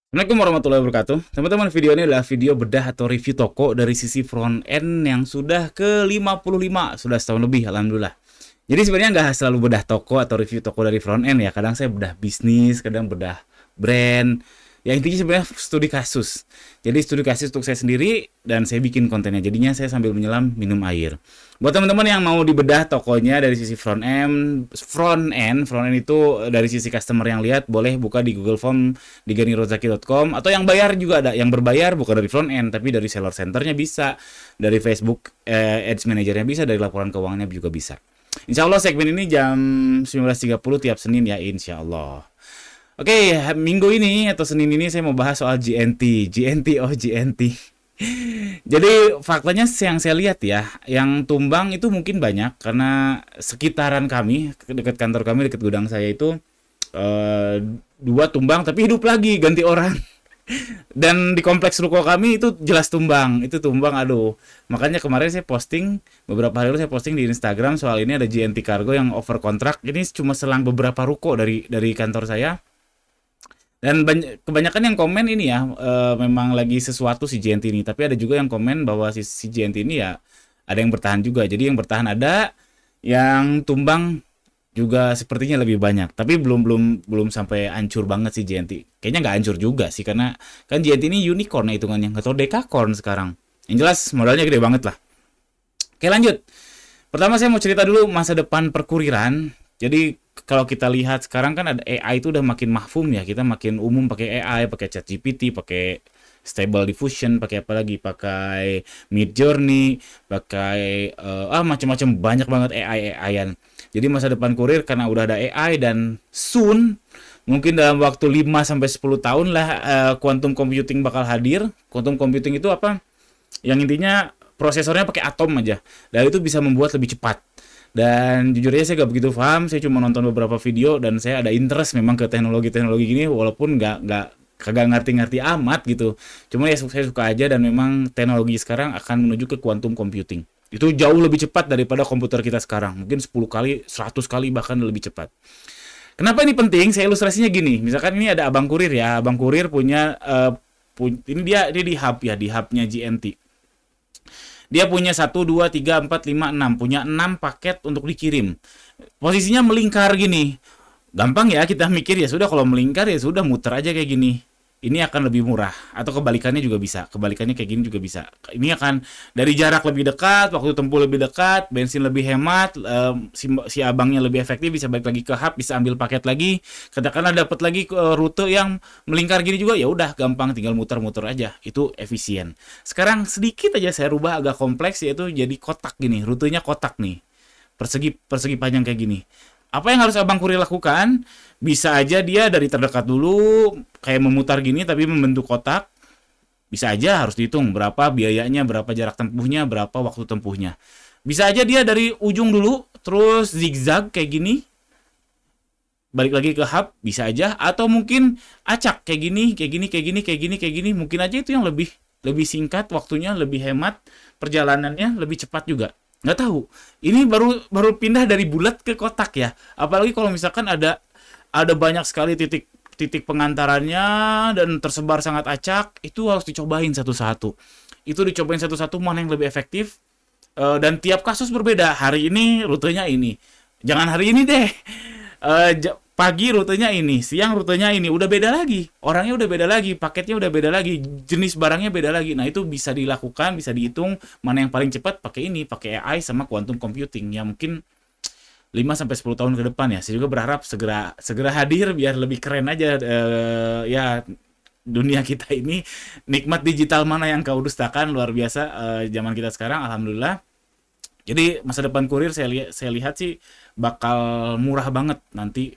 Assalamualaikum warahmatullahi wabarakatuh. Teman-teman, video ini adalah video bedah atau review toko dari sisi front end yang sudah ke-55, sudah setahun lebih, alhamdulillah. Jadi sebenarnya nggak selalu bedah toko atau review toko dari front end ya. Kadang saya bedah bisnis, kadang bedah brand. Ya intinya sebenarnya studi kasus. Jadi studi kasus untuk saya sendiri dan saya bikin kontennya. Jadinya saya sambil menyelam minum air. Buat teman-teman yang mau dibedah tokonya dari sisi front end itu dari sisi customer yang lihat boleh buka di Google Form di ganirozaki.com, atau yang bayar juga ada, yang berbayar bukan dari front end tapi dari seller centernya bisa, dari Facebook Ads Managernya bisa, dari laporan keuangannya juga bisa. Insya Allah segmen ini jam 19.30 tiap Senin ya, insya Allah. Oke, minggu ini atau Senin ini saya mau bahas soal GNT. GNT, oh GNT. Jadi faktanya yang saya lihat ya, yang tumbang itu mungkin banyak karena sekitaran kami, dekat kantor kami, dekat gudang saya itu eh, dua tumbang tapi hidup lagi, ganti orang. Dan di kompleks ruko kami itu jelas tumbang, itu tumbang, aduh. Makanya kemarin saya posting, beberapa hari lalu saya posting di Instagram soal ini, ada GNT Cargo yang over kontrak. Ini cuma selang beberapa ruko dari kantor saya. Dan kebanyakan yang komen ini ya, memang lagi sesuatu si JNT ini. Tapi ada juga yang komen bahwa si JNT ini ya ada yang bertahan juga. Jadi yang bertahan ada, yang tumbang juga sepertinya lebih banyak. Tapi belum belum belum sampai hancur banget si JNT. Kayaknya nggak hancur juga sih, karena kan JNT ini unicorn ya hitungannya, atau dekakorn sekarang. Yang jelas modalnya gede banget lah. Oke, lanjut. Pertama saya mau cerita dulu masa depan perkuriran. Jadi kalau kita lihat sekarang kan ada AI itu udah makin mahfum ya. Kita makin umum pakai AI, pakai ChatGPT, pakai Stable Diffusion, pakai apa lagi? Pakai Midjourney, pakai macam-macam, banyak banget AI-AI-an. Jadi masa depan kurir karena udah ada AI, dan soon mungkin dalam waktu 5 sampai 10 tahun lah quantum computing bakal hadir. Quantum computing itu apa? Yang intinya prosesornya pakai atom aja, dan itu bisa membuat lebih cepat. Dan jujur aja saya gak begitu paham, saya cuma nonton beberapa video dan saya ada interest memang ke teknologi-teknologi gini, walaupun nggak kagak ngerti-ngerti amat gitu. Cuma ya saya suka aja, dan memang teknologi sekarang akan menuju ke quantum computing. Itu jauh lebih cepat daripada komputer kita sekarang. Mungkin 10 kali, 100 kali bahkan lebih cepat. Kenapa ini penting? Saya ilustrasinya gini. Misalkan ini ada abang kurir ya. Abang kurir punya ini dia di hub ya, di hubnya GNT. Dia punya satu 2 3 4 5 6, punya 6 paket untuk dikirim. Posisinya melingkar gini. Gampang ya kita mikir, ya sudah kalau melingkar ya sudah muter aja kayak gini. Ini akan lebih murah, atau kebalikannya juga bisa. Kebalikannya kayak gini juga bisa. Ini akan dari jarak lebih dekat, waktu tempuh lebih dekat, bensin lebih hemat, si abangnya lebih efektif, bisa balik lagi ke hub, bisa ambil paket lagi. Katakanlah dapat lagi rute yang melingkar gini juga, ya udah gampang, tinggal muter-muter aja. Itu efisien. Sekarang sedikit aja saya rubah agak kompleks, yaitu jadi kotak gini, rutenya kotak nih. Persegi persegi panjang kayak gini. Apa yang harus abang kurir lakukan? Bisa aja dia dari terdekat dulu kayak memutar gini tapi membentuk kotak. Bisa aja harus dihitung berapa biayanya, berapa jarak tempuhnya, berapa waktu tempuhnya. Bisa aja dia dari ujung dulu terus zigzag kayak gini, balik lagi ke hub, bisa aja. Atau mungkin acak kayak gini, kayak gini, kayak gini, kayak gini, kayak gini. Mungkin aja itu yang lebih lebih singkat waktunya, lebih hemat perjalanannya, lebih cepat juga. Nggak tahu. Ini baru baru pindah dari bulat ke kotak ya. Apalagi kalau misalkan ada banyak sekali titik titik pengantarannya dan tersebar sangat acak, itu harus dicobain satu-satu. Itu dicobain satu-satu mana yang lebih efektif. Dan tiap kasus berbeda. Hari ini rutenya ini. Jangan hari ini deh. Pagi rutenya ini, siang rutenya ini, udah beda lagi. Orangnya udah beda lagi, paketnya udah beda lagi, jenis barangnya beda lagi. Nah, itu bisa dilakukan, bisa dihitung mana yang paling cepat pakai ini, pakai AI sama quantum computing. Ya mungkin 5 sampai 10 tahun ke depan ya. Saya juga berharap segera segera hadir biar lebih keren aja, ya dunia kita ini. Nikmat digital mana yang kau dustakan, luar biasa zaman kita sekarang, alhamdulillah. Jadi masa depan kurir saya lihat sih bakal murah banget nanti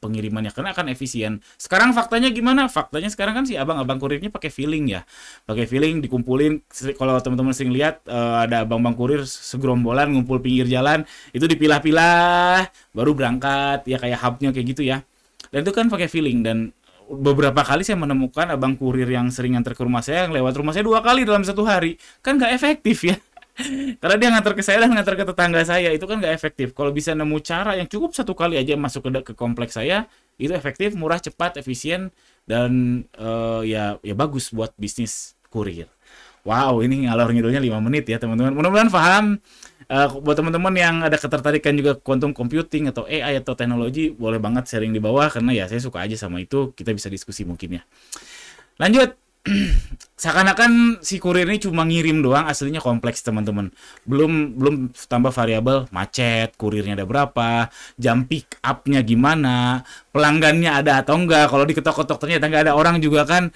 pengirimannya karena akan efisien. Sekarang faktanya gimana? Faktanya sekarang kan si abang-abang kurirnya pakai feeling ya. Pakai feeling dikumpulin. Kalau teman-teman sering lihat ada abang-abang kurir segerombolan ngumpul pinggir jalan, itu dipilah-pilah baru berangkat ya, kayak hubnya kayak gitu ya. Dan itu kan pakai feeling. Dan beberapa kali saya menemukan abang kurir yang sering nganter ke rumah saya, yang lewat rumah saya 2 kali dalam satu hari. Kan nggak efektif ya. Karena dia ngantar ke saya dan ngantar ke tetangga saya, itu kan nggak efektif. Kalau bisa nemu cara yang cukup satu kali aja masuk ke kompleks saya, itu efektif, murah, cepat, efisien, dan ya bagus buat bisnis kurir. Wow, ini ngalor ngidulnya 5 menit ya teman-teman. Mudah-mudahan paham. Buat teman-teman yang ada ketertarikan juga quantum computing atau AI atau teknologi, boleh banget sharing di bawah karena ya saya suka aja sama itu. Kita bisa diskusi mungkin ya. Lanjut. Seakan-akan si kurir ini cuma ngirim doang, aslinya kompleks teman-teman. Belum belum tambah variabel macet, kurirnya ada berapa, jam pick up-nya gimana, pelanggannya ada atau enggak. Kalau diketok-ketok ternyata nggak ada orang juga kan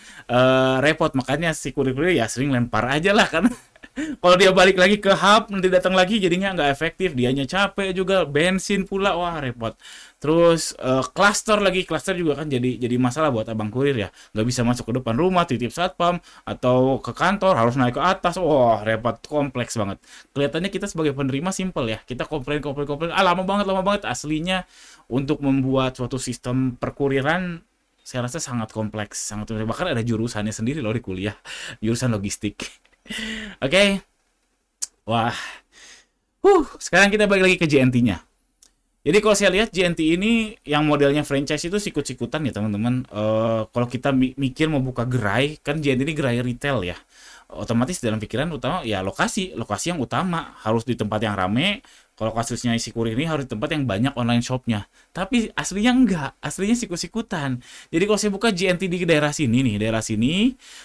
repot. Makanya si kurir-kurir ya sering lempar aja lah kan. Kalau dia balik lagi ke hub nanti datang lagi jadinya nggak efektif, dianya capek juga, bensin pula, wah repot. Terus cluster juga kan jadi masalah buat abang kurir ya, nggak bisa masuk ke depan rumah titip satpam atau ke kantor harus naik ke atas, wah repot, kompleks banget. Kelihatannya kita sebagai penerima simple ya, kita komplain, lama banget, aslinya untuk membuat suatu sistem perkuriran saya rasa sangat kompleks, sangat bahkan ada jurusannya sendiri loh di kuliah, jurusan logistik. Oke. Wah. Sekarang kita balik lagi ke JNT-nya. Jadi kalau saya lihat JNT ini yang modelnya franchise itu sikut-sikutan ya teman-teman. Kalau kita mikir mau buka gerai, kan JNT ini gerai retail ya. Otomatis dalam pikiran utama ya lokasi yang utama harus di tempat yang rame. Kalau kasusnya isi kurir ini harus di tempat yang banyak online shopnya. Tapi aslinya enggak, aslinya sikut-sikutan. Jadi kalau saya buka JNT di daerah sini nih,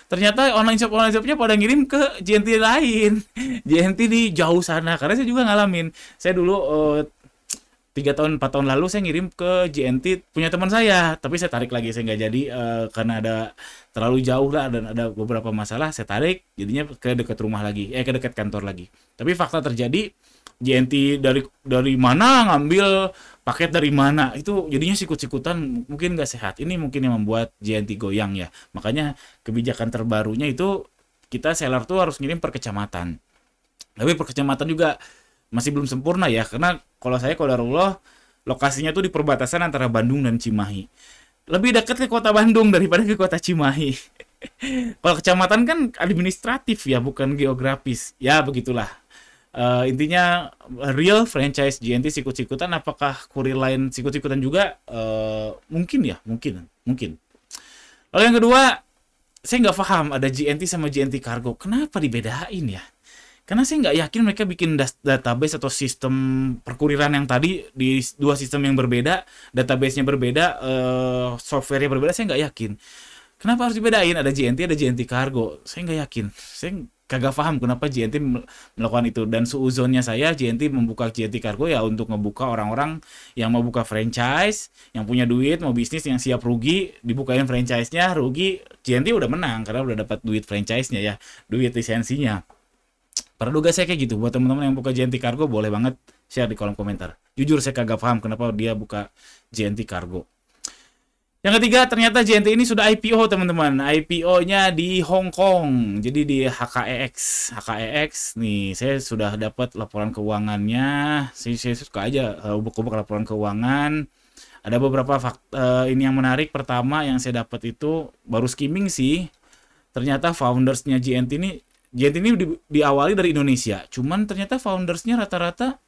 ternyata online shopnya pada ngirim ke JNT lain. JNT di jauh sana. Karena saya juga ngalamin. Saya dulu 3 tahun 4 tahun lalu saya ngirim ke JNT punya teman saya, tapi saya tarik lagi, saya nggak jadi karena ada terlalu jauh lah dan ada beberapa masalah, saya tarik jadinya ke dekat rumah lagi, ke dekat kantor lagi. Tapi fakta terjadi JNT dari mana ngambil paket dari mana itu jadinya sikut-sikutan, mungkin nggak sehat. Ini mungkin yang membuat JNT goyang ya. Makanya kebijakan terbarunya itu kita seller tuh harus ngirim per kecamatan. Tapi per kecamatan juga masih belum sempurna ya, karena kalau saya qadarullah lokasinya tuh di perbatasan antara Bandung dan Cimahi. Lebih dekat ke kota Bandung daripada ke kota Cimahi. Kalau kecamatan kan administratif ya, bukan geografis. Ya begitulah. Intinya real franchise JNT sikut-sikutan, apakah kurir lain sikut-sikutan juga? Mungkin ya, mungkin. Lalu yang kedua, saya nggak paham ada JNT sama JNT Cargo. Kenapa dibedain ya? Karena saya nggak yakin mereka bikin database atau sistem perkuriran yang tadi di dua sistem yang berbeda, database-nya berbeda, software-nya berbeda, saya nggak yakin. Kenapa harus dibedain? Ada JNT Cargo. Saya nggak yakin. Saya kagak paham kenapa JNT melakukan itu. Dan suuzonnya saya, JNT membuka JNT Cargo ya untuk ngebuka orang-orang yang mau buka franchise, yang punya duit, mau bisnis, yang siap rugi, dibukain franchise-nya, rugi, JNT udah menang karena udah dapat duit franchise-nya ya, duit lisensinya. Praduga saya kayak gitu. Buat teman-teman yang buka JNT Cargo boleh banget share di kolom komentar. Jujur saya kagak paham kenapa dia buka JNT Cargo. Yang ketiga, ternyata JNT ini sudah IPO teman-teman. IPO-nya di Hong Kong. Jadi di HKEX. HKEX nih, saya sudah dapat laporan keuangannya. Saya suka aja ubek-ubek laporan keuangan. Ada beberapa fakta ini yang menarik. Pertama yang saya dapat itu baru skimming sih. Ternyata foundersnya JNT ini diawali dari Indonesia. Cuman ternyata foundersnya rata-rata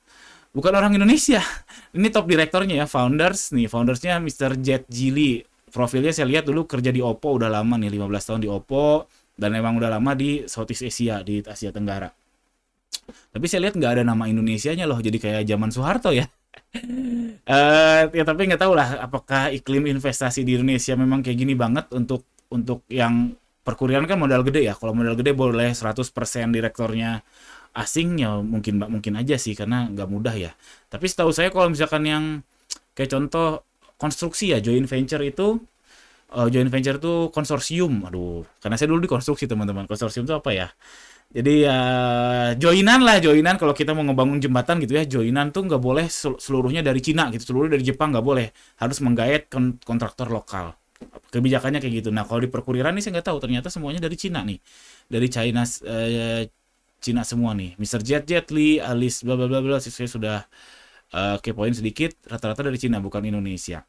bukan orang Indonesia. Ini top direktornya ya, foundersnya Mr. Jet Jili. Profilnya saya lihat dulu kerja di Oppo, udah lama nih, 15 tahun di Oppo. Dan emang udah lama di Southeast Asia, di Asia Tenggara. Tapi saya lihat nggak ada nama Indonesianya loh, jadi kayak zaman Soeharto ya. Ya tapi nggak tahu lah apakah iklim investasi di Indonesia memang kayak gini banget untuk yang perkuriran kan modal gede ya. Kalau modal gede boleh 100% direktornya asing ya, mungkin aja sih karena nggak mudah ya. Tapi setahu saya kalau misalkan yang kayak contoh konstruksi ya, joint venture itu konsorsium. Aduh, karena saya dulu di konstruksi teman-teman. Konsorsium itu apa ya? Jadi ya joinan kalau kita mau ngebangun jembatan gitu ya, joinan tuh nggak boleh seluruhnya dari Cina gitu, seluruhnya dari Jepang nggak boleh, harus menggait kontraktor lokal. Kebijakannya kayak gitu. Nah kalau di perkuriran nih saya nggak tahu, ternyata semuanya dari Cina nih, dari Cina semua nih. Mr. Jet Li, Alice bla bla bla bla, saya sudah kepoin sedikit, rata-rata dari Cina bukan Indonesia.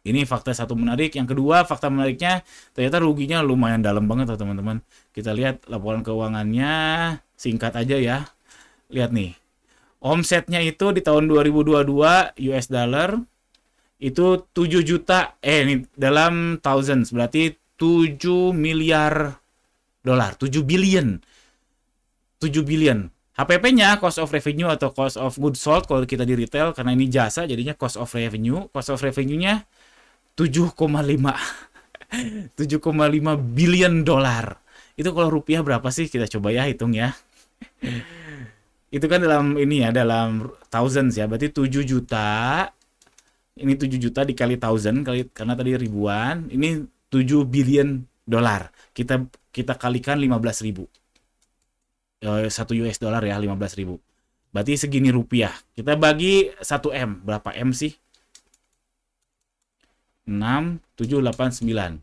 Ini fakta satu menarik. Yang kedua, fakta menariknya ternyata ruginya lumayan dalam banget loh teman-teman. Kita lihat laporan keuangannya, singkat aja ya. Lihat nih. Omsetnya itu di tahun 2022 US dollar itu 7 juta ini dalam thousands berarti 7 miliar dolar, 7 billion. 7 billion. HPP-nya cost of revenue atau cost of goods sold kalau kita di retail karena ini jasa jadinya cost of revenue. Cost of revenue-nya 7,5 7,5 billion dolar. Itu kalau rupiah berapa sih? Kita coba ya hitung ya. Itu kan dalam ini ya, dalam thousands ya. Berarti 7 juta. Ini 7 juta dikali thousand kali karena tadi ribuan. Ini 7 billion dolar. Kita kalikan 15.000. 1 US dollar ya 15.000. Berarti segini rupiah. Kita bagi 1 M. Berapa M sih? 6, 7, 8, 9.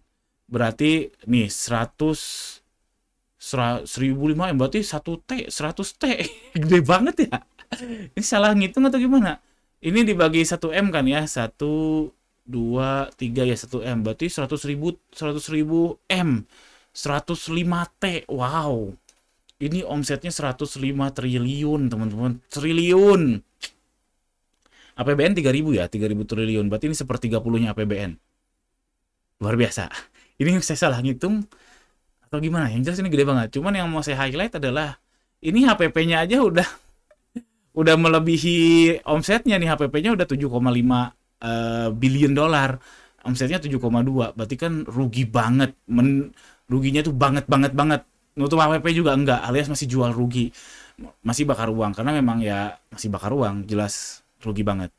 Berarti nih 1.005 M berarti 1 T, 100 T. Gede banget ya. Ini salah ngitung atau gimana? Ini dibagi 1 M kan ya. 1, 2, 3 ya 1 M. Berarti 100.000 M. 105 T. Wow. Ini omsetnya 105 triliun, teman-teman. Triliun. APBN 3.000 ya, 3.000 triliun. Berarti ini 1/30-nya APBN. Luar biasa. Ini saya salah ngitung atau gimana? Yang jelas ini gede banget. Cuman yang mau saya highlight adalah ini HPP-nya aja udah melebihi omsetnya nih. HPP-nya udah 7,5 billion dolar. Omsetnya 7,2. Berarti kan rugi banget. Ruginya tuh banget. Nutup HPP juga enggak, alias masih jual rugi. Masih bakar uang karena memang ya masih bakar uang, jelas rugi banget.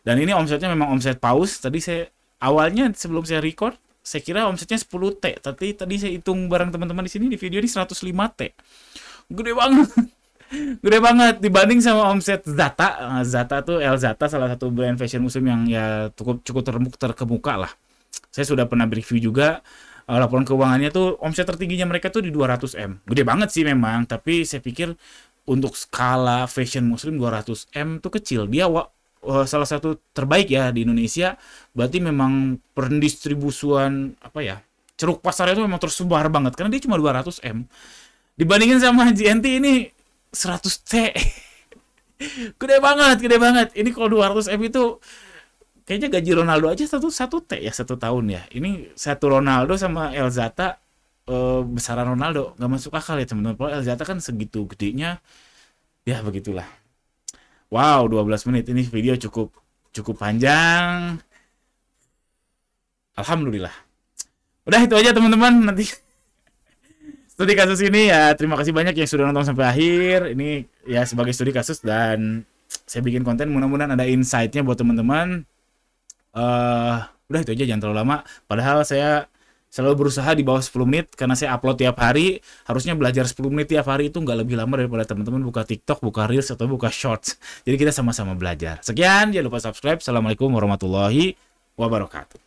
Dan ini omsetnya memang omset paus. Tadi saya awalnya sebelum saya record, saya kira omsetnya 10 T. Tapi tadi saya hitung bareng teman-teman di sini di video ini 105 T. Gede banget. Gede banget dibanding sama omset Zata. Zata tuh El Zata salah satu brand fashion muslim yang ya cukup terkemuka lah. Saya sudah pernah review juga laporan keuangannya tuh omset tertingginya mereka tuh di 200 M. Gede banget sih memang, tapi saya pikir untuk skala fashion muslim 200 M tuh kecil. Dia salah satu terbaik ya di Indonesia. Berarti memang pendistribusian ceruk pasarnya itu memang tersebar banget karena dia cuma 200 M. Dibandingin sama GNT ini 100 T. Gede banget. Ini kalau 200 M itu kayaknya gaji Ronaldo aja satu T ya 1 tahun ya. Ini satu Ronaldo sama El Zata besaran Ronaldo, nggak masuk akal ya teman-teman. Kalau El Zata kan segitu gedenya, ya begitulah. Wow, 12 menit ini video cukup panjang. Alhamdulillah. Udah itu aja teman-teman. Nanti studi kasus ini ya terima kasih banyak yang sudah nonton sampai akhir. Ini ya sebagai studi kasus dan saya bikin konten mudah-mudahan ada insight-nya buat teman-teman. Udah itu aja, jangan terlalu lama. Padahal saya selalu berusaha di bawah 10 menit karena saya upload tiap hari. Harusnya belajar 10 menit tiap hari itu nggak lebih lama daripada teman-teman buka TikTok, buka Reels, atau buka Shorts. Jadi kita sama-sama belajar. Sekian, jangan lupa subscribe. Assalamualaikum warahmatullahi wabarakatuh.